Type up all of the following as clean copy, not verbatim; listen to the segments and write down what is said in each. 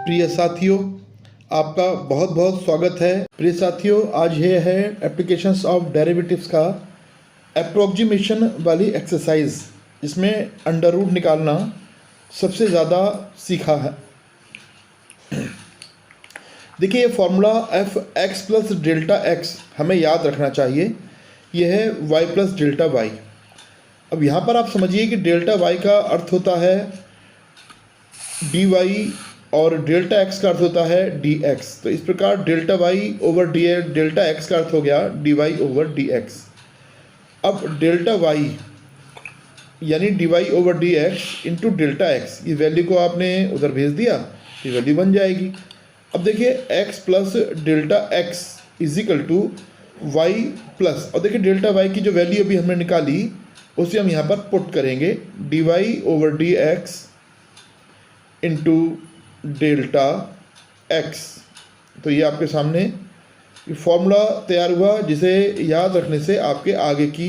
प्रिय साथियों, आपका बहुत बहुत स्वागत है। प्रिय साथियों, आज ये है एप्लीकेशंस ऑफ डेरिवेटिव्स का अप्रोक्सीमेशन वाली एक्सरसाइज। इसमें अंडर रूट निकालना सबसे ज़्यादा सीखा है। देखिए, ये formula F x plus delta x हमें याद रखना चाहिए। यह है वाई प्लस डेल्टा वाई। अब यहाँ पर आप समझिए कि डेल्टा वाई का अर्थ होता है डी वाई और डेल्टा एक्स का अर्थ होता है डी एक्स। तो इस प्रकार delta y over D x, delta x का अर्थ हो गया d Y over D x. अब डेल्टा वाई यानी d Y over D x into delta x, ये वैल्यू को आपने उधर भेज दिया, ये वैल्यू बन जाएगी। अब देखिए x plus delta x is equal to y plus, और देखिए डेल्टा वाई की जो वैल्यू अभी हमने निकाली उसे हम यहाँ पर पुट करेंगे, d Y over D x into delta x. तो ये आपके सामने फॉर्मूला तैयार हुआ, जिसे याद रखने से आपके आगे की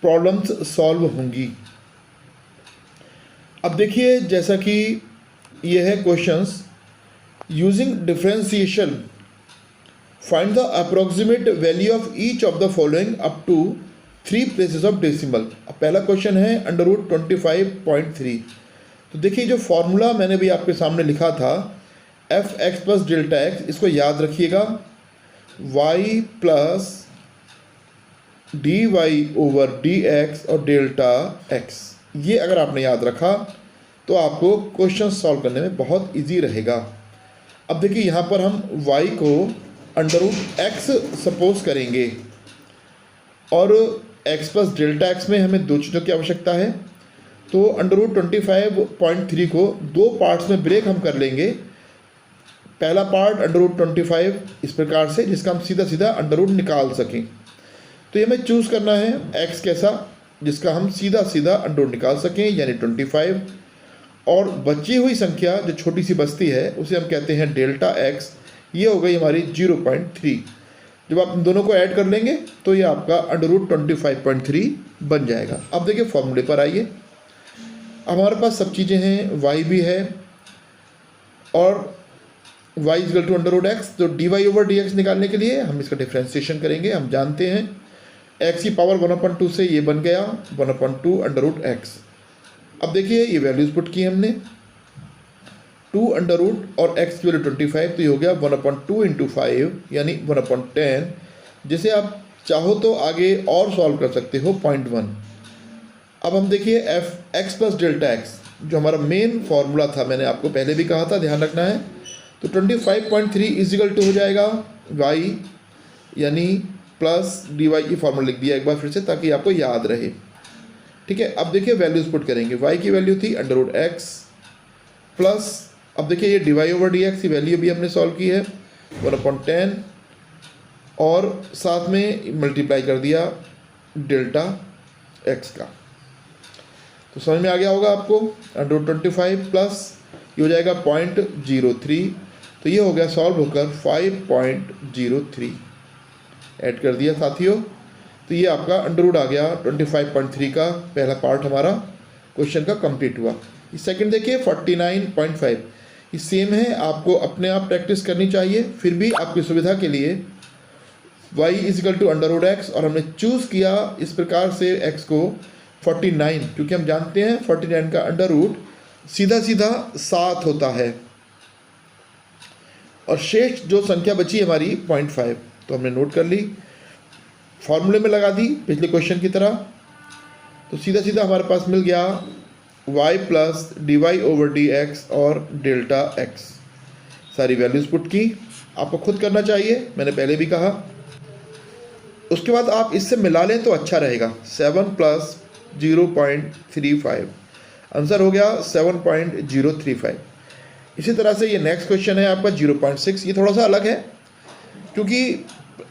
प्रॉब्लम्स सॉल्व होंगी। अब देखिए, जैसा कि ये है questions, using differentiation find the approximate value of each of the following up to 3 places of decimal. अब पहला क्वेश्चन है अंडर रूट 25.3। तो देखिए, जो फॉर्मूला मैंने भी आपके सामने लिखा था f x plus delta x, इसको याद रखिएगा, y plus d Y over D x और डेल्टा एक्स। ये अगर आपने याद रखा तो आपको क्वेश्चन सॉल्व करने में बहुत इजी रहेगा। अब देखिए, यहाँ पर हम y को अंडर रूट एक्स सपोज करेंगे और x प्लस डेल्टा एक्स में हमें दो चीज़ों की आवश्यकता है। तो अंडर रूट 25.3 को दो पार्ट्स में ब्रेक हम कर लेंगे। पहला पार्ट अंडर रूट 25 इस प्रकार से, जिसका हम सीधा सीधा अंडर रूट निकाल सकें। तो ये हमें चूज़ करना है x कैसा, जिसका हम सीधा सीधा अंडर रूट निकाल सकें, यानी 25। और बची हुई संख्या जो छोटी सी बचती है उसे हम कहते हैं डेल्टा x। ये हो गई हमारी 0.3। जब आप इन दोनों को ऐड कर लेंगे तो ये आपका अंडर रूट 25.3 बन जाएगा। अब देखिए फॉर्मूले पर आइए। हमारे पास सब चीज़ें हैं, y भी है और y equal to under root X. तो D Y over D X निकालने के लिए हम इसका डिफ्रेंसिएशन करेंगे। हम जानते हैं x की पावर 1/2 से ये बन गया 1/2 अंडर रूट एक्स। अब देखिए, ये वैल्यूज पुट की हमने, 2 अंडर रूट और x की वैल्यू 25, तो ये हो गया 1/2 इंटू 5 यानी 1/10, जिसे आप चाहो तो आगे और सॉल्व कर सकते हो 0.1। अब हम देखिए F x plus delta x, जो हमारा मेन फार्मूला था, मैंने आपको पहले भी कहा था ध्यान रखना है। तो 25.3 इजिकल टू हो जाएगा y यानी प्लस डी वाई। की फार्मूला लिख दिया एक बार फिर से ताकि आपको याद रहे, ठीक है। अब देखिए वैल्यूज पुट करेंगे, y की वैल्यू थी अंडर रूट एक्स प्लस, अब देखिए ये d Y over D x की वैल्यू भी हमने सॉल्व की है 1/10, और साथ में मल्टीप्लाई कर दिया डेल्टा एक्स का। तो समझ में आ गया होगा आपको, अंडर रूट 25 प्लस ये हो जाएगा 0.03, तो ये हो गया सॉल्व होकर 5.03 ऐड कर दिया साथियों। तो ये आपका अंडर रूट आ गया 25.3 का पहला पार्ट हमारा क्वेश्चन का कंप्लीट हुआ। सेकंड देखिए 49.5, ये सेम है, आपको अपने आप प्रैक्टिस करनी चाहिए। फिर भी आपकी सुविधा के लिए y is equal to under root x, और हमने चूज़ किया इस प्रकार से x को 49, क्योंकि हम जानते हैं 49 का अंडर रूट सीधा सीधा 7 होता है, और शेष जो संख्या बची हमारी 0.5, तो हमने नोट कर ली, फॉर्मूले में लगा दी पिछले क्वेश्चन की तरह। तो सीधा सीधा हमारे पास मिल गया y plus d Y over D x और डेल्टा एक्स। सारी वैल्यूज पुट की, आपको खुद करना चाहिए, मैंने पहले भी कहा। उसके बाद आप इससे मिला लें तो अच्छा रहेगा। 7 प्लस 0.35, आंसर हो गया 7.035। इसी तरह से ये नेक्स्ट क्वेश्चन है आपका 0.6। ये थोड़ा सा अलग है, क्योंकि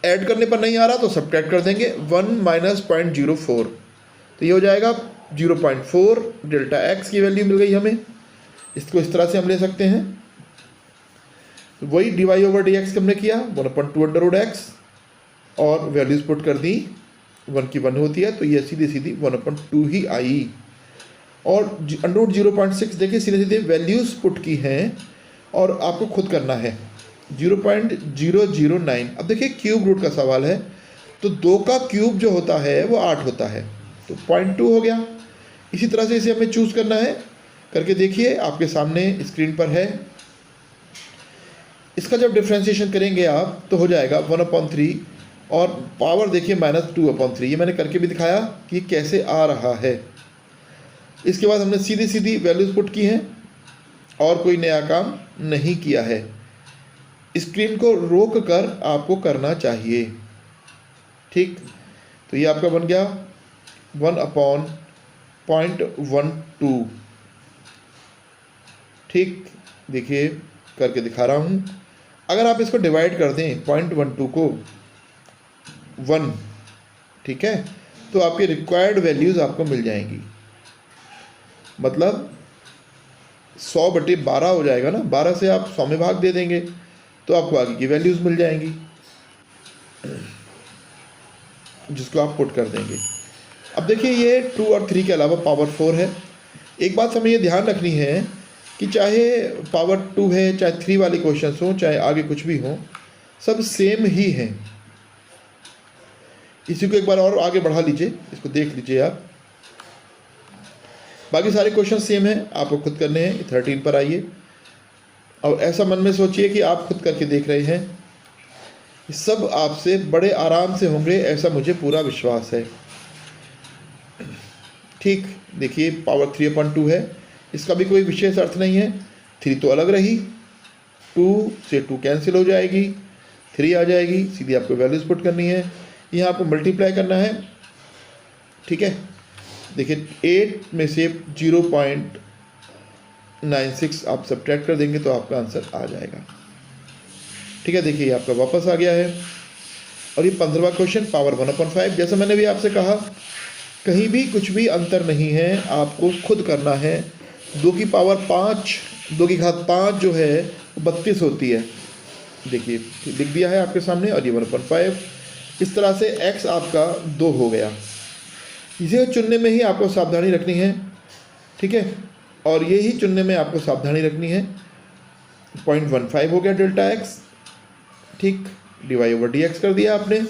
ऐड करने पर नहीं आ रहा तो सब्ट्रैक्ट कर देंगे, 1 माइनस 0.04, तो ये हो जाएगा 0.4। डेल्टा एक्स की वैल्यू मिल गई हमें, इसको इस तरह से हम ले सकते हैं। वही d Y over D x हमने किया 1/2 अंडर रूट एक्स, और वैल्यूज पुट कर दी, 1 की 1 होती है, तो ये सीधी सीधी 1/2 ही आई। और अंडर रूट 0.6 देखिए सीधे सीधे वैल्यूज पुट की हैं, और आपको खुद करना है 0.009। अब देखिए क्यूब रूट का सवाल है, तो 2 का क्यूब जो होता है वो 8 होता है, तो 0.2 हो गया। इसी तरह से इसे हमें चूज़ करना है, करके देखिए आपके सामने स्क्रीन पर है। इसका जब डिफ्रेंशिएशन करेंगे आप तो हो जाएगा 1/3 और पावर देखिए -2/3। ये मैंने करके भी दिखाया कि कैसे आ रहा है। इसके बाद हमने सीधी सीधी वैल्यूज़ पुट की हैं और कोई नया काम नहीं किया है। स्क्रीन को रोक कर आपको करना चाहिए, ठीक। तो ये आपका बन गया 1/0.12, ठीक। देखिए करके दिखा रहा हूँ। अगर आप इसको डिवाइड कर दें 0.12 को 1, ठीक है, तो आपकी रिक्वायर्ड वैल्यूज़ आपको मिल जाएंगी। मतलब 100/12 हो जाएगा ना, 12 से आप 100 में भाग दे देंगे तो आपको आगे की वैल्यूज़ मिल जाएंगी, जिसको आप पुट कर देंगे। अब देखिए ये 2 और 3 के अलावा पावर 4 है। एक बात हमें ये ध्यान रखनी है कि चाहे पावर 2 है, चाहे 3 वाले क्वेश्चंस हो, चाहे आगे कुछ भी हो, सब सेम ही हैं। इसी को एक बार और आगे बढ़ा लीजिए, इसको देख लीजिए आप। बाकी सारे क्वेश्चन सेम हैं, आपको खुद करने हैं। 13 पर आइए और ऐसा मन में सोचिए कि आप खुद करके देख रहे हैं। सब आपसे बड़े आराम से होंगे, ऐसा मुझे पूरा विश्वास है, ठीक। देखिए पावर 3/2 है, इसका भी कोई विशेष अर्थ नहीं है। 3 तो अलग रही, 2 से 2 कैंसिल हो जाएगी, 3 आ जाएगी, सीधी आपको वैल्यूज पुट करनी है। यहाँ आपको मल्टीप्लाई करना है, ठीक है। देखिए 8 में से 0.96 आप सब्ट्रैक्ट कर देंगे तो आपका आंसर आ जाएगा, ठीक है। देखिए ये आपका वापस आ गया है। और ये 15वां क्वेश्चन पावर 1/5। जैसा मैंने भी आपसे कहा, कहीं भी कुछ भी अंतर नहीं है, आपको खुद करना है। 2 की पावर 5, 2 की घात 5 जो है वो 32 होती है। देखिए लिख दिया है आपके सामने, और ये 1/5। इस तरह से x आपका 2 हो गया। इसे चुनने में ही आपको सावधानी रखनी है, ठीक है। और ये ही चुनने में आपको सावधानी रखनी है। 0.15 हो गया डेल्टा x, ठीक। dy/dx कर दिया आपने।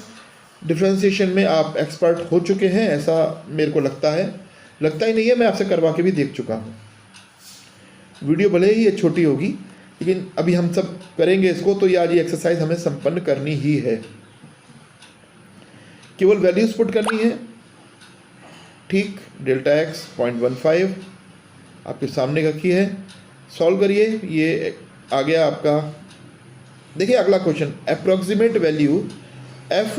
डिफ्रेंशिएशन में आप एक्सपर्ट हो चुके हैं, ऐसा मेरे को लगता है। लगता ही नहीं है, मैं आपसे करवा के भी देख चुका हूँ। वीडियो भले ही ये छोटी होगी, लेकिन अभी हम सब करेंगे इसको, तो ये आज ये एक्सरसाइज हमें संपन्न करनी ही है। केवल वैल्यूज पुट करनी है, ठीक। डेल्टा x 0.15 आपके सामने रखी है, सॉल्व करिए। ये आ गया आपका। देखिए अगला क्वेश्चन, अप्रॉक्सीमेट वैल्यू f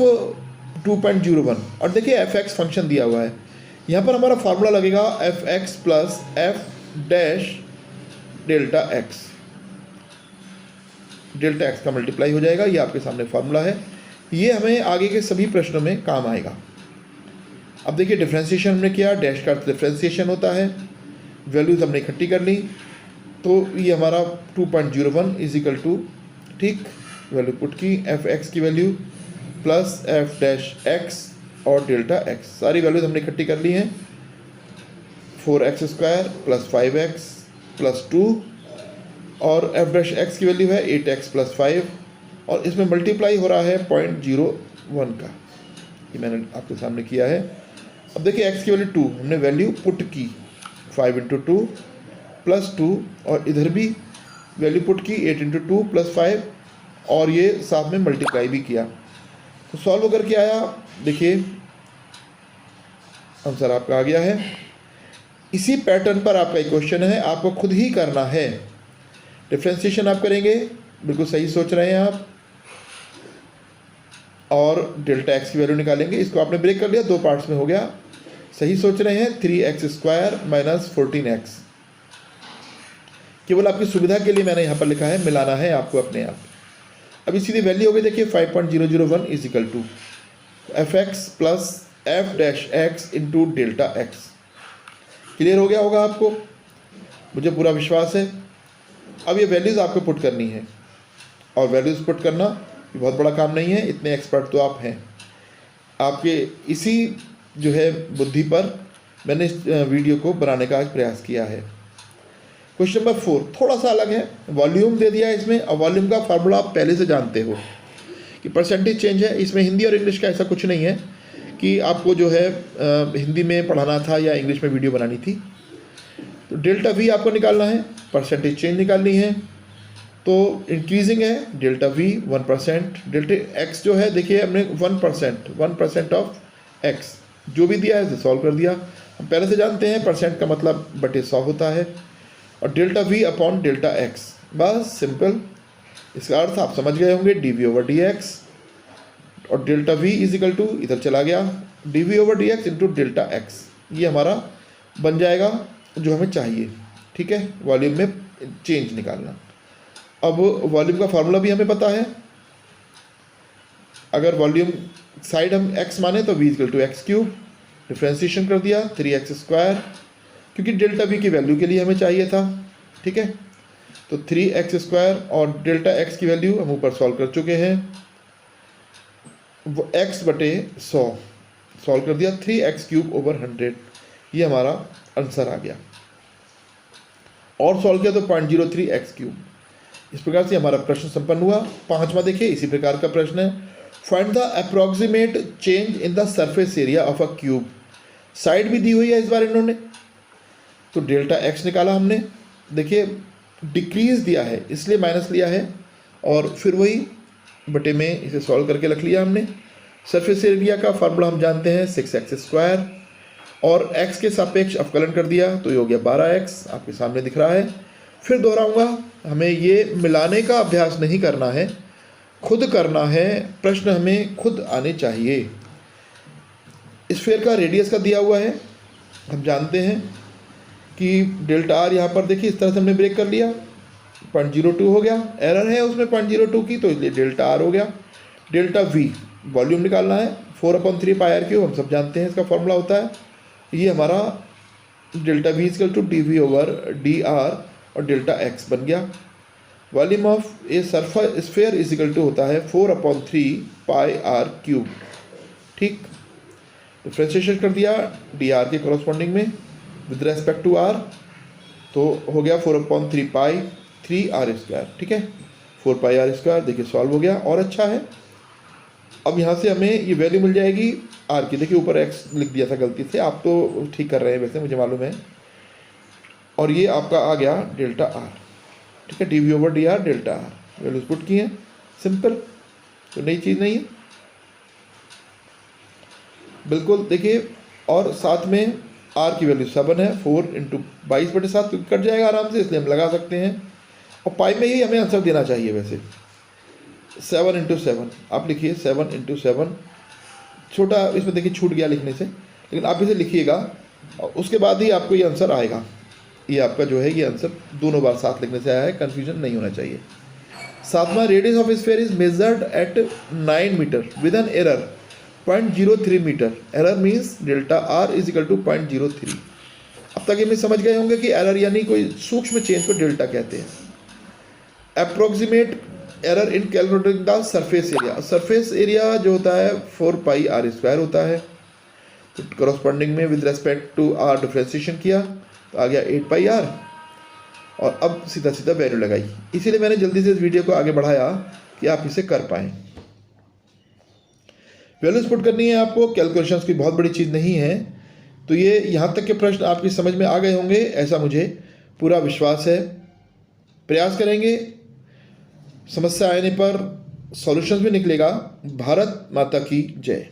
2.01, और देखिए fx फंक्शन दिया हुआ है। यहाँ पर हमारा फार्मूला लगेगा fx plus f dash delta x। Delta x का मल्टीप्लाई हो जाएगा, ये आपके सामने फार्मूला है। ये हमें आगे के सभी प्रश्नों में काम आएगा। अब देखिए डिफ्रेंशिएशन हमने किया, डैश का डिफ्रेंशिएशन होता है। वैल्यूज हमने इकट्ठी कर ली, तो ये हमारा 2.01 इज इक्वल टू, ठीक, वैल्यू पुट की, एफ एक्स की value plus f dash x और डेल्टा एक्स। सारी वैल्यूज हमने इकट्ठी कर ली हैं। 4x² प्लस 5x प्लस 2, और एफ डैश एक्स की वैल्यू है 8x प्लस 5, और इसमें मल्टीप्लाई हो रहा है 0.01 का। ये मैंने आपके सामने किया है। अब देखिए x की वैल्यू 2, हमने वैल्यू पुट की 5 × 2 प्लस 2, और इधर भी वैल्यू पुट की 8 × 2 प्लस 5, और ये साथ में मल्टीप्लाई भी किया। तो सॉल्व करके आया, देखिए आंसर आपका आ गया है। इसी पैटर्न पर आपका एक क्वेश्चन है, आपको खुद ही करना है। डिफ्रेंशिएशन आप करेंगे, बिल्कुल सही सोच रहे हैं आप, और डेल्टा एक्स की वैल्यू निकालेंगे। इसको आपने ब्रेक कर लिया, 2 पार्ट्स में हो गया। सही सोच रहे हैं। 3x² minus 14x। केवल आपकी सुविधा के लिए मैंने यहाँ पर लिखा है, मिलाना है आपको अपने आप। अभी सीधी वैल्यू हो गई, देखिए 5.001 is equal to fx plus f dash x into delta x. Clear हो गया होगा आपको, मुझे पूरा विश्वास है। अब ये वैल्यूज़ आपको पुट करनी है, और वैल्यूज़ पुट करना ये बहुत बड़ा काम नहीं है, इतने एक्सपर्ट तो आप हैं। आपके इसी जो है बुद्धि पर मैंने इस वीडियो को बनाने का आज प्रयास किया है। क्वेश्चन नंबर 4 थोड़ा सा अलग है, वॉल्यूम दे दिया है इसमें, और वॉल्यूम का फार्मूला आप पहले से जानते हो कि परसेंटेज चेंज है। इसमें हिंदी और इंग्लिश का ऐसा कुछ नहीं है कि आपको जो है हिंदी में पढ़ाना था या इंग्लिश में वीडियो बनानी थी। तो डेल्टा वी आपको निकालना है, परसेंटेज चेंज निकालनी है। तो इंक्रीजिंग है डेल्टा वी 1%, डेल्टा एक्स जो है देखिए हमने 1% ऑफ एक्स जो भी दिया है उसे सॉल्व कर दिया। हम पहले से जानते हैं परसेंट का मतलब बटे 100 होता है, और delta V upon delta X, बस सिंपल। इसका अर्थ आप समझ गए होंगे, D we over D x, और delta V is equal to इधर चला गया D we over D x into delta x. ये हमारा बन जाएगा जो हमें चाहिए, ठीक है, वॉल्यूम में चेंज निकालना। अब वॉल्यूम का फार्मूला भी हमें पता है, अगर वॉल्यूम साइड हम x माने तो v equal to x cube, differentiation कर दिया 3x², क्योंकि डेल्टा v की वैल्यू के लिए हमें चाहिए था, ठीक है। तो 3x² और डेल्टा x की वैल्यू हम ऊपर सॉल्व कर चुके हैं, वो x बटे 100 सॉल्व कर दिया, 3x³ ओवर 100, ये हमारा आंसर आ गया। और सॉल्व किया तो 0.03x³। इस प्रकार से हमारा प्रश्न संपन्न हुआ। 5वां देखिए इसी प्रकार का प्रश्न है, find the approximate change in the surface area of a cube. Side भी दी हुई है इस बार इन्होंने, तो डेल्टा एक्स निकाला हमने, देखिए डिक्रीज दिया है इसलिए माइनस लिया है, और फिर वही बटे में इसे सॉल्व करके रख लिया हमने। सरफेस एरिया का फार्मूला हम जानते हैं 6x², और x के सापेक्ष अवकलन कर दिया तो ये हो गया 12x, आपके सामने दिख रहा है। फिर दोहराऊंगा, हमें ये मिलाने का अभ्यास नहीं करना है, खुद करना है, प्रश्न हमें खुद आने चाहिए। स्फीयर का रेडियस का दिया हुआ है, हम जानते हैं कि डेल्टा आर यहाँ पर देखिए इस तरह से हमने ब्रेक कर लिया, 0.02 हो गया, एरर है उसमें 0.02 की, तो इसलिए डेल्टा आर हो गया। डेल्टा वी वॉल्यूम निकालना है, 4/3 पाई आर क्यूब, हम सब जानते हैं इसका फॉर्मूला होता है। ये हमारा delta v equal to d we over d r और डेल्टा एक्स बन गया। Volume of a surface sphere is equal to होता है 4/3 पाई आर क्यूब, ठीक। डिफ्रेंशिएशन कर दिया डी आर के कॉरस्पॉन्डिंग में विद रेस्पेक्ट टू आर, तो हो गया 4/3 पाई 3r², ठीक है, 4 पाई r², देखिए सॉल्व हो गया। और अच्छा है, अब यहाँ से हमें ये वैल्यू मिल जाएगी आर की, देखिए ऊपर एक्स लिख दिया था गलती से, आप तो ठीक कर रहे हैं वैसे, मुझे मालूम है। और ये आपका आ गया डेल्टा आर, ठीक है, d we over d r delta r, values put की हैं, सिंपल, तो नई चीज़ नहीं है बिल्कुल। देखिए और साथ में आर की वैल्यू 7 है, 4 × 22/7 कट जाएगा आराम से, इसलिए हम लगा सकते हैं। और पाई में ही हमें आंसर देना चाहिए वैसे, 7 × 7 आप लिखिए, 7 × 7, छोटा इसमें देखिए छूट गया लिखने से, लेकिन आप इसे लिखिएगा और उसके बाद ही आपको ये आंसर आएगा। ये आपका जो है ये आंसर दोनों बार साथ लिखने से आया है, कन्फ्यूजन नहीं होना चाहिए। 7वां, radius of sphere is measured at 9 metre with an error 0.03 metre. Error means delta R is equal to 0.03। अब तक ये में समझ गए होंगे कि एरर यानी कोई सूक्ष्म चेंज को डेल्टा कहते हैं। Approximate error in calculating the surface area, surface area जो होता है 4 पाई r² होता है, तो करस्पॉन्डिंग में with respect to r differentiation किया तो आ गया 8 पाई r, और अब सीधा सीधा वैल्यू लगाई। इसीलिए मैंने जल्दी से इस वीडियो को आगे बढ़ाया कि आप इसे कर पाएँ। वैल्यूज पुट करनी है आपको, कैलकुलेशंस की बहुत बड़ी चीज़ नहीं है। तो ये यहाँ तक के प्रश्न आपकी समझ में आ गए होंगे, ऐसा मुझे पूरा विश्वास है। प्रयास करेंगे, समस्या आने पर सॉल्यूशंस भी निकलेगा। भारत माता की जय।